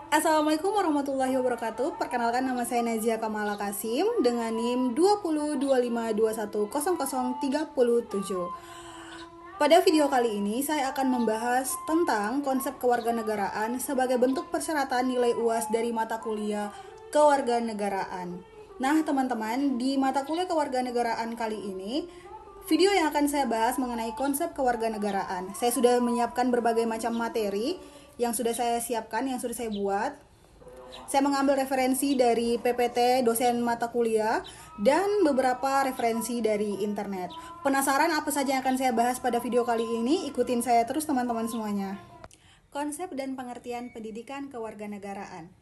Assalamualaikum warahmatullahi wabarakatuh. Perkenalkan, nama saya Nazia Kamala Kasim dengan NIM 2025210037. Pada video kali ini saya akan membahas tentang konsep kewarganegaraan sebagai bentuk persyaratan nilai UAS dari mata kuliah kewarganegaraan. Nah, teman-teman, di mata kuliah kewarganegaraan kali ini video yang akan saya bahas mengenai konsep kewarganegaraan. Saya sudah menyiapkan berbagai macam materi yang sudah saya siapkan, yang sudah saya buat. Saya mengambil referensi dari PPT dosen mata kuliah dan beberapa referensi dari internet. Penasaran apa saja yang akan saya bahas pada video kali ini? Ikutin saya terus teman-teman semuanya. Konsep dan pengertian pendidikan kewarganegaraan.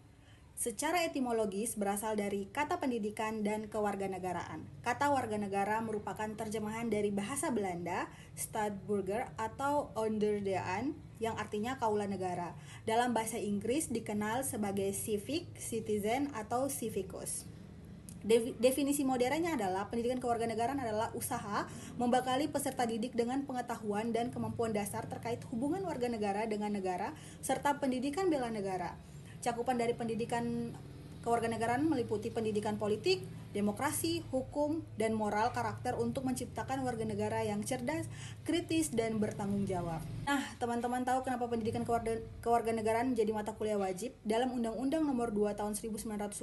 Secara etimologis berasal dari kata pendidikan dan kewarganegaraan. Kata warganegara merupakan terjemahan dari bahasa Belanda, Stadsburger atau onderdaan, yang artinya kaula negara. Dalam bahasa Inggris dikenal sebagai civic, citizen, atau civicus. Definisi modernnya adalah pendidikan kewarganegaraan adalah usaha membekali peserta didik dengan pengetahuan dan kemampuan dasar terkait hubungan warga negara dengan negara serta pendidikan bela negara. Cakupan dari pendidikan kewarganegaraan meliputi pendidikan politik, demokrasi, hukum, dan moral karakter untuk menciptakan warga negara yang cerdas, kritis, dan bertanggung jawab. Nah, teman-teman tahu kenapa pendidikan kewarganegaraan menjadi mata kuliah wajib? Dalam Undang-Undang Nomor 2 Tahun 1989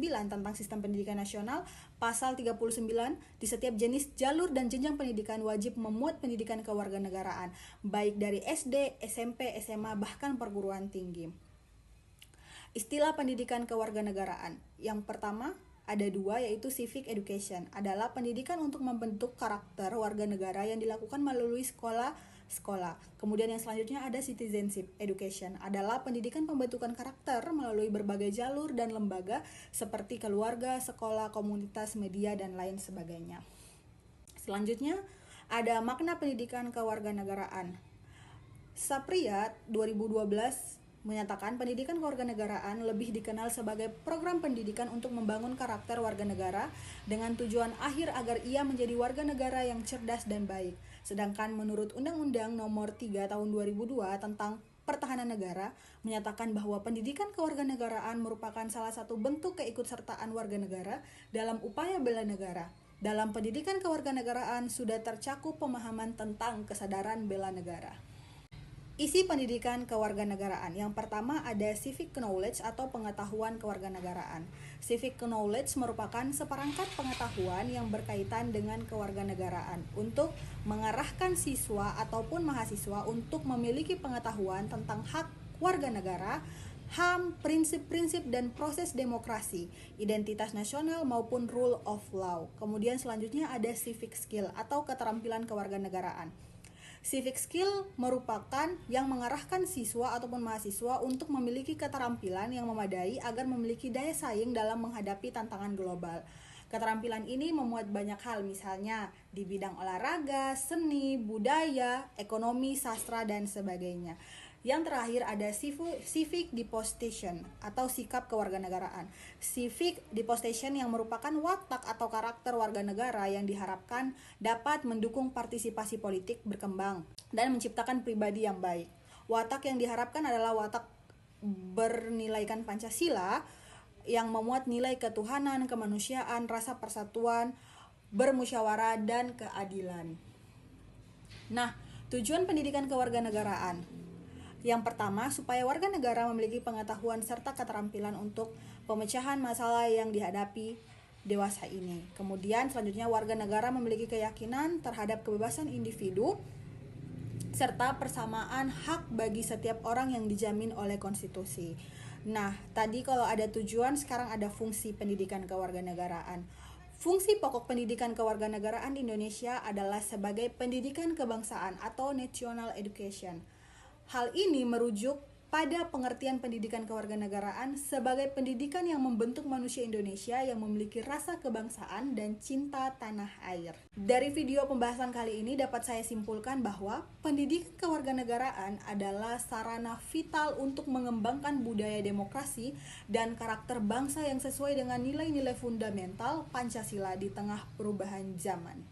tentang Sistem Pendidikan Nasional, Pasal 39, di setiap jenis, jalur, dan jenjang pendidikan wajib memuat pendidikan kewarganegaraan, baik dari SD, SMP, SMA, bahkan perguruan tinggi. Istilah pendidikan kewarganegaraan. Yang pertama ada dua, yaitu civic education, adalah pendidikan untuk membentuk karakter warga negara yang dilakukan melalui sekolah. Kemudian yang selanjutnya ada citizenship education, adalah pendidikan pembentukan karakter melalui berbagai jalur dan lembaga seperti keluarga, sekolah, komunitas, media, dan lain sebagainya. Selanjutnya ada makna pendidikan kewarganegaraan. Sapriat 2012 menyatakan pendidikan kewarganegaraan lebih dikenal sebagai program pendidikan untuk membangun karakter warga negara dengan tujuan akhir agar ia menjadi warga negara yang cerdas dan baik. Sedangkan menurut Undang-Undang Nomor 3 Tahun 2002 tentang Pertahanan Negara menyatakan bahwa pendidikan kewarganegaraan merupakan salah satu bentuk keikutsertaan warga negara dalam upaya bela negara. Dalam pendidikan kewarganegaraan sudah tercakup pemahaman tentang kesadaran bela negara. Isi pendidikan kewarganegaraan. Yang pertama ada civic knowledge atau pengetahuan kewarganegaraan. Civic knowledge merupakan seperangkat pengetahuan yang berkaitan dengan kewarganegaraan untuk mengarahkan siswa ataupun mahasiswa untuk memiliki pengetahuan tentang hak warga negara, HAM, prinsip-prinsip dan proses demokrasi, identitas nasional maupun rule of law. Kemudian selanjutnya ada civic skill atau keterampilan kewarganegaraan. Civic skill merupakan yang mengarahkan siswa ataupun mahasiswa untuk memiliki keterampilan yang memadai agar memiliki daya saing dalam menghadapi tantangan global. Keterampilan ini memuat banyak hal, misalnya di bidang olahraga, seni, budaya, ekonomi, sastra, dan sebagainya. Yang terakhir ada civic deposition atau sikap kewarganegaraan. Civic deposition yang merupakan watak atau karakter warga negara yang diharapkan dapat mendukung partisipasi politik berkembang dan menciptakan pribadi yang baik. Watak yang diharapkan adalah watak bernilaikan Pancasila yang memuat nilai ketuhanan, kemanusiaan, rasa persatuan, bermusyawarah, dan keadilan. Nah, tujuan pendidikan kewarganegaraan. Yang pertama, supaya warga negara memiliki pengetahuan serta keterampilan untuk pemecahan masalah yang dihadapi dewasa ini. Kemudian selanjutnya warga negara memiliki keyakinan terhadap kebebasan individu serta persamaan hak bagi setiap orang yang dijamin oleh konstitusi. Nah, tadi kalau ada tujuan, sekarang ada fungsi pendidikan kewarganegaraan. Fungsi pokok pendidikan kewarganegaraan di Indonesia adalah sebagai pendidikan kebangsaan atau national education. Hal ini merujuk pada pengertian pendidikan kewarganegaraan sebagai pendidikan yang membentuk manusia Indonesia yang memiliki rasa kebangsaan dan cinta tanah air. Dari video pembahasan kali ini dapat saya simpulkan bahwa pendidikan kewarganegaraan adalah sarana vital untuk mengembangkan budaya demokrasi dan karakter bangsa yang sesuai dengan nilai-nilai fundamental Pancasila di tengah perubahan zaman.